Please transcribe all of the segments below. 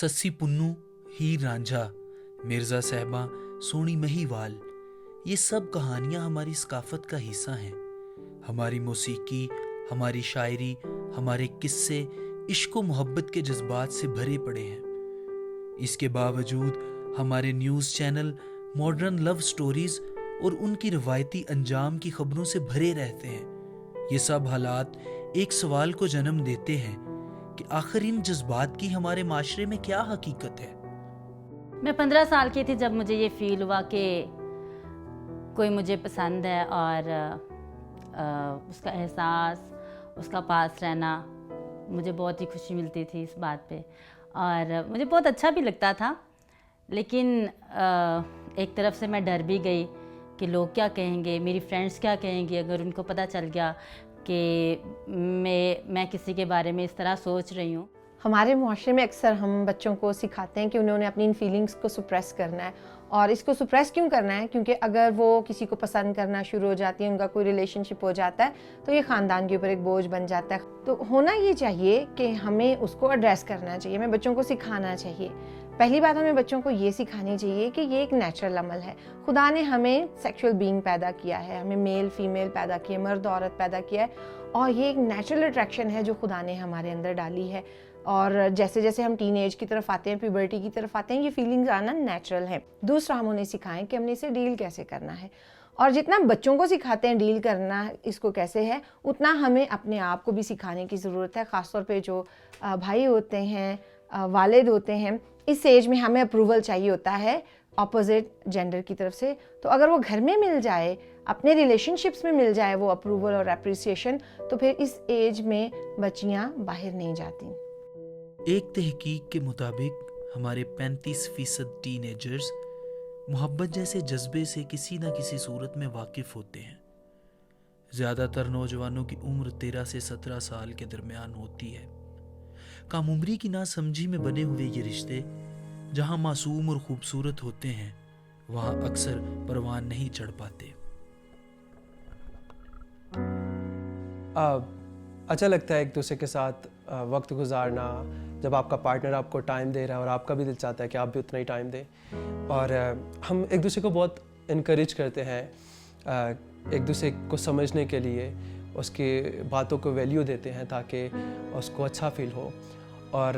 سسی پنو، ہیر رانجھا، مرزا صاحبہ، سونی مہیوال، یہ سب کہانیاں ہماری ثقافت کا حصہ ہیں. ہماری موسیقی، ہماری شاعری، ہمارے قصے عشق و محبت کے جذبات سے بھرے پڑے ہیں. اس کے باوجود ہمارے نیوز چینل ماڈرن لو سٹوریز اور ان کی روایتی انجام کی خبروں سے بھرے رہتے ہیں. یہ سب حالات ایک سوال کو جنم دیتے ہیں کہ آخر ان جذبات کی ہمارے معاشرے میں کیا حقیقت ہے؟ میں 15 سال کی تھی جب مجھے یہ فیل ہوا کہ کوئی مجھے پسند ہے، اور اس کا احساس، اس کا پاس رہنا، مجھے بہت ہی خوشی ملتی تھی اس بات پہ، اور مجھے بہت اچھا بھی لگتا تھا. لیکن ایک طرف سے میں ڈر بھی گئی کہ لوگ کیا کہیں گے، میری فرینڈس کیا کہیں گی اگر ان کو پتہ چل گیا کہ میں کسی کے بارے میں اس طرح سوچ رہی ہوں. ہمارے معاشرے میں اکثر ہم بچوں کو سکھاتے ہیں کہ انہوں نے اپنی ان فیلنگز کو سپریس کرنا ہے. اور اس کو سپریس کیوں کرنا ہے؟ کیونکہ اگر وہ کسی کو پسند کرنا شروع ہو جاتی ہے، ان کا کوئی ریلیشن شپ ہو جاتا ہے، تو یہ خاندان کے اوپر ایک بوجھ بن جاتا ہے. تو ہونا یہ چاہیے کہ ہمیں اس کو ایڈریس کرنا چاہیے، ہمیں بچوں کو سکھانا چاہیے. پہلی بات ہمیں بچوں کو یہ سکھانی چاہیے کہ یہ ایک نیچرل عمل ہے. خدا نے ہمیں سیکشول بینگ پیدا کیا ہے، ہمیں میل فیمیل پیدا کیا ہے، مرد عورت پیدا کیا ہے، اور یہ ایک نیچرل اٹریکشن ہے جو خدا نے ہمارے اندر ڈالی ہے. اور جیسے جیسے ہم ٹین ایج کی طرف آتے ہیں، پیوبرٹی کی طرف آتے ہیں، یہ فیلنگز آنا نیچرل ہے. دوسرا، ہم انہیں سکھائیں کہ ہم نے اسے ڈیل کیسے کرنا ہے. اور جتنا بچوں کو سکھاتے ہیں ڈیل کرنا اس کو کیسے ہے، اتنا ہمیں اپنے آپ کو بھی سکھانے کی ضرورت ہے. خاص طور پہ جو بھائی ہوتے ہیں، والد ہوتے ہیں، اس ایج میں ہمیں اپروول چاہیے ہوتا ہے اپوزٹ جینڈر کی طرف سے. تو اگر وہ گھر میں مل جائے، اپنے ریلیشن شپس میں مل جائے وہ اپروول اور اپریسیشن، تو پھر اس ایج میں بچیاں باہر نہیں جاتی. ایک تحقیق کے مطابق ہمارے 35% ٹین ایجرز محبت جیسے جذبے سے کسی نہ کسی صورت میں واقف ہوتے ہیں. زیادہ تر نوجوانوں کی عمر 13 سے 17 سال کے درمیان ہوتی ہے. کم عمری کی ناسمجھی میں بنے ہوئے یہ رشتے جہاں معصوم اور خوبصورت ہوتے ہیں، وہاں اکثر پروان نہیں چڑھ پاتے. اچھا لگتا ہے ایک دوسرے کے ساتھ وقت گزارنا، جب آپ کا پارٹنر آپ کو ٹائم دے رہا ہے اور آپ کا بھی دل چاہتا ہے کہ آپ بھی اتنا ہی ٹائم دیں. اور ہم ایک دوسرے کو بہت انکریج کرتے ہیں ایک دوسرے کو سمجھنے کے لیے، اس کی باتوں کو ویلیو دیتے ہیں تاکہ اس کو اچھا فیل ہو. اور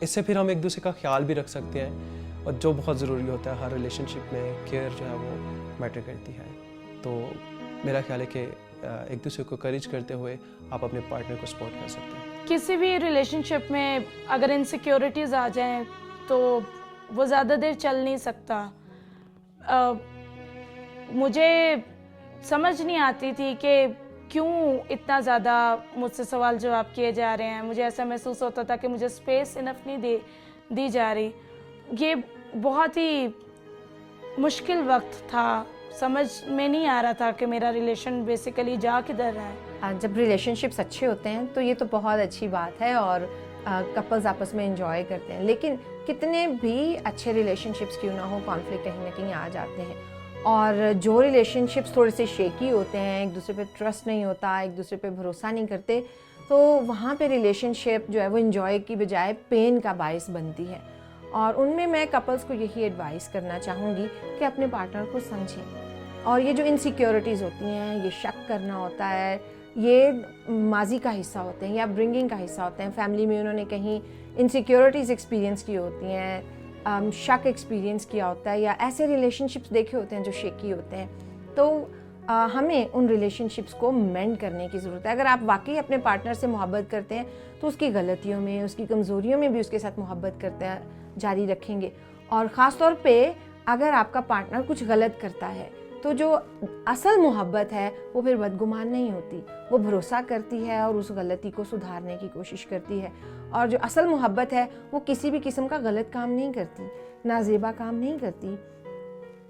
اس سے پھر ہم ایک دوسرے کا خیال بھی رکھ سکتے ہیں، اور جو بہت ضروری ہوتا ہے ہر ریلیشن شپ میں، کیئر جو ہے وہ میٹر کرتی ہے. تو میرا خیال ہے کہ ایک دوسرے کو کریج کرتے ہوئے آپ اپنے پارٹنر کو سپورٹ کر سکتے ہیں. کسی بھی ریلیشن شپ میں اگر انسیکیورٹیز آ جائیں تو وہ زیادہ دیر چل نہیں سکتا. مجھے سمجھ نہیں آتی تھی کہ کیوں اتنا زیادہ مجھ سے سوال جواب کیے جا رہے ہیں. مجھے ایسا محسوس ہوتا تھا کہ مجھے اسپیس انف نہیں دی جا رہی. یہ بہت ہی مشکل وقت تھا، سمجھ میں نہیں آ رہا تھا کہ میرا ریلیشن بیسیکلی جا کدھر رہا ہے. جب ریلیشن شپس اچھے ہوتے ہیں تو یہ تو بہت اچھی بات ہے، اور کپلز آپس میں انجوائے کرتے ہیں. لیکن کتنے بھی اچھے ریلیشن شپس کیوں نہ ہو، کانفلکٹ کہیں نہ کہیں آ جاتے ہیں. اور جو ریلیشن شپس تھوڑے سے شیکی ہوتے ہیں، ایک دوسرے پہ ٹرسٹ نہیں ہوتا، ایک دوسرے پہ بھروسہ نہیں کرتے، تو وہاں پہ ریلیشن شپ جو ہے وہ انجوائے کی بجائے پین کا باعث بنتی ہے. اور ان میں کپلز کو یہی ایڈوائز کرنا چاہوں گی کہ اپنے پارٹنر کو سمجھیں. اور یہ جو انسیکیورٹیز ہوتی ہیں، یہ شک کرنا ہوتا ہے، یہ ماضی کا حصہ ہوتے ہیں یا برنگنگ کا حصہ ہوتے ہیں. فیملی میں انہوں نے کہیں انسیکیورٹیز ایکسپیرینس کی ہوتی ہیں، شک ایکسپیرینس کیا ہوتا ہے، یا ایسے ریلیشن شپس دیکھے ہوتے ہیں جو شیکی ہوتے ہیں. تو ہمیں ان ریلیشن شپس کو مینڈ کرنے کی ضرورت ہے. اگر آپ واقعی اپنے پارٹنر سے محبت کرتے ہیں تو اس کی غلطیوں میں، اس کی کمزوریوں میں بھی اس کے ساتھ محبت کرتے ہیں جاری رکھیں گے. اور خاص طور پہ اگر آپ کا پارٹنر کچھ غلط کرتا ہے تو جو اصل محبت ہے وہ پھر بدگمان نہیں ہوتی، وہ بھروسہ کرتی ہے اور اس غلطی کو سدھارنے کی کوشش کرتی ہے. اور جو اصل محبت ہے وہ کسی بھی قسم کا غلط کام نہیں کرتی، نازیبا کام نہیں کرتی،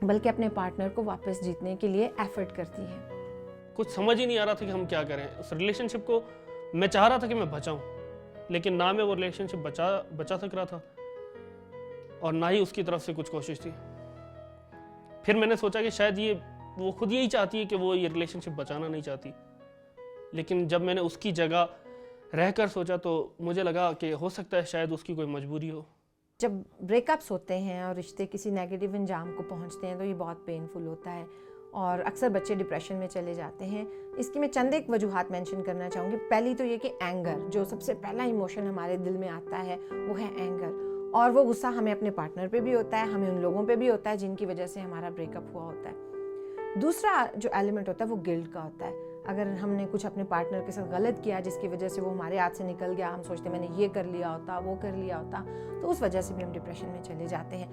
بلکہ اپنے پارٹنر کو واپس جیتنے کے لیے ایفرٹ کرتی ہے. کچھ سمجھ ہی نہیں آ رہا تھا کہ ہم کیا کریں. اس ریلیشن شپ کو میں چاہ رہا تھا کہ میں بچاؤں، لیکن نہ میں وہ ریلیشن شپ بچا سک رہا تھا، اور نہ ہی اس کی طرف سے کچھ کوشش تھی. پھر میں نے سوچا کہ شاید وہ خود یہی چاہتی ہے کہ وہ یہ ریلیشن شپ بچانا نہیں چاہتی. لیکن جب میں نے اس کی جگہ رہ کر سوچا تو مجھے لگا کہ ہو سکتا ہے شاید اس کی کوئی مجبوری ہو. جب بریک اپس ہوتے ہیں اور رشتے کسی نیگیٹو انجام کو پہنچتے ہیں تو یہ بہت پینفل ہوتا ہے اور اکثر بچے ڈپریشن میں چلے جاتے ہیں. اس کی میں چند ایک وجوہات مینشن کرنا چاہوں گی. پہلی تو یہ کہ اینگر، جو سب سے پہلا ایموشن ہمارے دل میں آتا ہے وہ ہے اینگر، اور وہ غصہ ہمیں اپنے پارٹنر پہ بھی ہوتا ہے، ہمیں ان لوگوں پہ بھی ہوتا ہے جن کی وجہ سے ہمارا بریک اپ ہوا ہوتا ہے. دوسرا جو ایلیمنٹ ہوتا ہے وہ گلٹ کا ہوتا ہے. اگر ہم نے کچھ اپنے پارٹنر کے ساتھ غلط کیا جس کی وجہ سے وہ ہمارے ہاتھ سے نکل گیا، ہم سوچتے ہیں میں نے یہ کر لیا ہوتا، وہ کر لیا ہوتا، تو اس وجہ سے بھی ہم ڈپریشن میں چلے جاتے ہیں.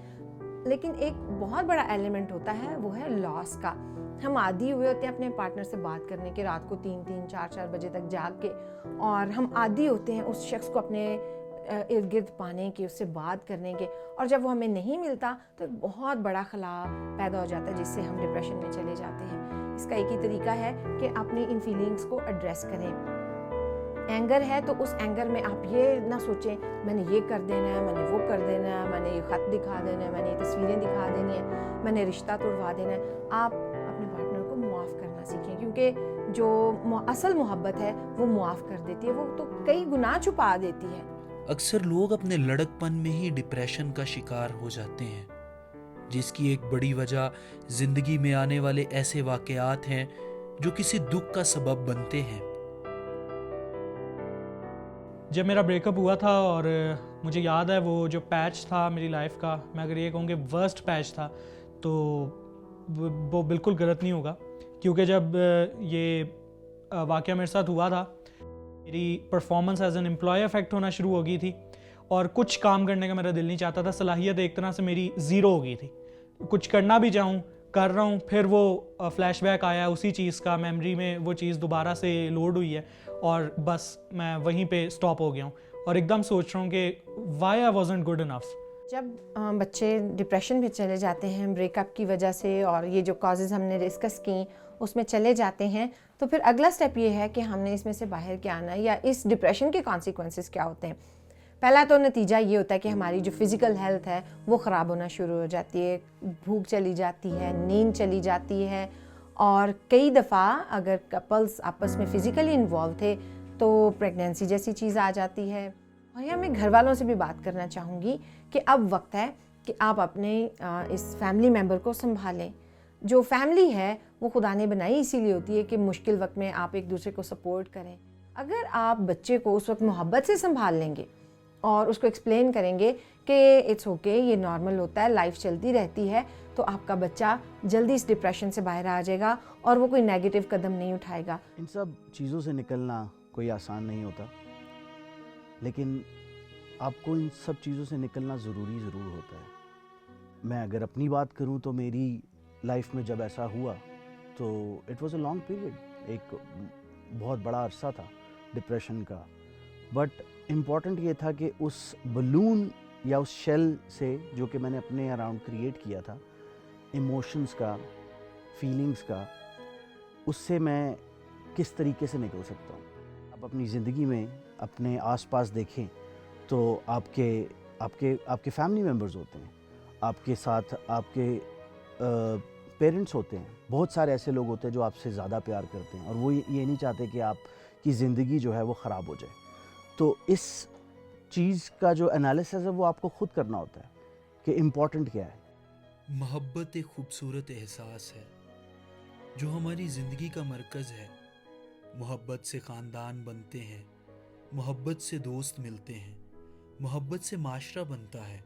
لیکن ایک بہت بڑا ایلیمنٹ ہوتا ہے وہ ہے لاس کا. ہم عادی ہوئے ہوتے ہیں اپنے پارٹنر سے بات کرنے کے، رات کو 3-3 4-4 بجے تک جاگ کے، اور ہم عادی ہوتے ہیں اس شخص کو اپنے ارد گرد پانے کے، اس سے بات کرنے کے، اور جب وہ ہمیں نہیں ملتا تو ایک بہت بڑا خلا پیدا ہو جاتا ہے جس سے ہم ڈپریشن میں چلے جاتے ہیں. اس کا ایک ہی طریقہ ہے کہ اپنی ان فیلنگس کو ایڈریس کریں. اینگر ہے تو اس اینگر میں آپ یہ نہ سوچیں میں نے یہ کر دینا ہے، میں نے وہ کر دینا ہے، میں نے یہ خط دکھا دینا ہے، میں نے یہ تصویریں دکھا دینی ہے، میں نے رشتہ توڑوا دینا ہے. آپ اپنے پارٹنر کو معاف کرنا سیکھیں، کیونکہ جو اصل محبت ہے وہ معاف کر دیتی ہے، وہ تو کئی گناہ چھپا دیتی ہے. اکثر لوگ اپنے لڑکپن میں ہی ڈپریشن کا شکار ہو جاتے ہیں، جس کی ایک بڑی وجہ زندگی میں آنے والے ایسے واقعات ہیں جو کسی دکھ کا سبب بنتے ہیں. جب میرا بریک اپ ہوا تھا اور مجھے یاد ہے وہ جو پیچ تھا میری لائف کا، میں اگر یہ کہوں کہ ورسٹ پیچ تھا تو وہ بالکل غلط نہیں ہوگا، کیونکہ جب یہ واقعہ میرے ساتھ ہوا تھا میری performance as an employee affect ہونا شروع ہو گئی تھی اور کچھ کام کرنے کا میرا دل نہیں چاہتا تھا. صلاحیت ایک طرح سے میری زیرو ہو گئی تھی. کچھ کرنا بھی چاہوں کر رہا ہوں، پھر وہ فلیش بیک آیا اسی چیز کا، میموری میں وہ چیز دوبارہ سے لوڈ ہوئی ہے اور بس میں وہیں پہ سٹاپ ہو گیا ہوں اور ایک دم سوچ رہا ہوں کہ why I wasn't good enough. جب بچے ڈپریشن میں چلے جاتے ہیں بریک اپ کی وجہ سے اور یہ جو کازز ہم نے ڈسکس کیں اس میں چلے جاتے ہیں، تو پھر اگلا سٹیپ یہ ہے کہ ہم نے اس میں سے باہر کیا آنا ہے یا اس ڈپریشن کے کانسیکوینسز کیا ہوتے ہیں. پہلا تو نتیجہ یہ ہوتا ہے کہ ہماری جو فزیکل ہیلتھ ہے وہ خراب ہونا شروع ہو جاتی ہے، بھوک چلی جاتی ہے، نیند چلی جاتی ہے، اور کئی دفعہ اگر کپلز آپس میں فزیکلی انوالو تھے تو پریگنینسی جیسی چیز آ جاتی ہے. اور یہ میں گھر والوں سے بھی بات کرنا چاہوں گی کہ اب وقت ہے کہ آپ اپنے اس فیملی ممبر کو سنبھالیں. جو فیملی ہے وہ خدا نے بنائی اسی لیے ہوتی ہے کہ مشکل وقت میں آپ ایک دوسرے کو سپورٹ کریں. اگر آپ بچے کو اس وقت محبت سے سنبھال لیں گے اور اس کو ایکسپلین کریں گے کہ اٹس اوکے، یہ نارمل ہوتا ہے، لائف چلتی رہتی ہے، تو آپ کا بچہ جلدی اس ڈپریشن سے باہر آ جائے گا اور وہ کوئی نیگیٹو قدم نہیں اٹھائے گا. ان سب چیزوں سے نکلنا کوئی آسان نہیں ہوتا، لیکن آپ کو ان سب چیزوں سے نکلنا ضرور ہوتا ہے. میں اگر اپنی بات کروں تو میری لائف میں جب ایسا ہوا تو it was a long period, ایک بہت بڑا عرصہ تھا ڈپریشن کا. بٹ امپورٹنٹ یہ تھا کہ اس بلون یا اس شیل سے جو کہ میں نے اپنے اراؤنڈ کریٹ کیا تھا، ایموشنز کا، فیلنگز کا، اس سے میں کس طریقے سے نکل سکتا ہوں. آپ اپنی زندگی میں اپنے آس پاس دیکھیں تو آپ کے فیملی ممبرز ہوتے ہیں، آپ کے ساتھ آپ کے پیرنٹس ہوتے ہیں، بہت سارے ایسے لوگ ہوتے ہیں جو آپ سے زیادہ پیار کرتے ہیں اور وہ یہ نہیں چاہتے کہ آپ کی زندگی جو ہے وہ خراب ہو جائے. تو اس چیز کا جو انالیسس ہے وہ آپ کو خود کرنا ہوتا ہے کہ امپورٹنٹ کیا ہے. محبت ایک خوبصورت احساس ہے جو ہماری زندگی کا مرکز ہے. محبت سے خاندان بنتے ہیں، محبت سے دوست ملتے ہیں، محبت سے معاشرہ بنتا ہے.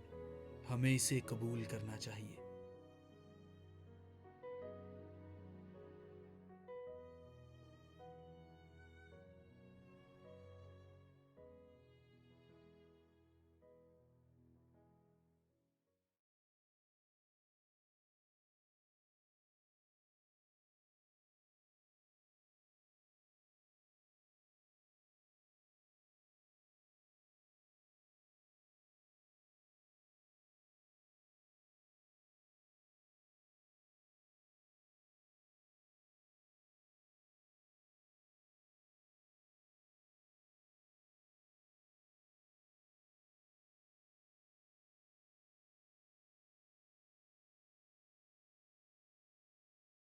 ہمیں اسے قبول کرنا چاہیے.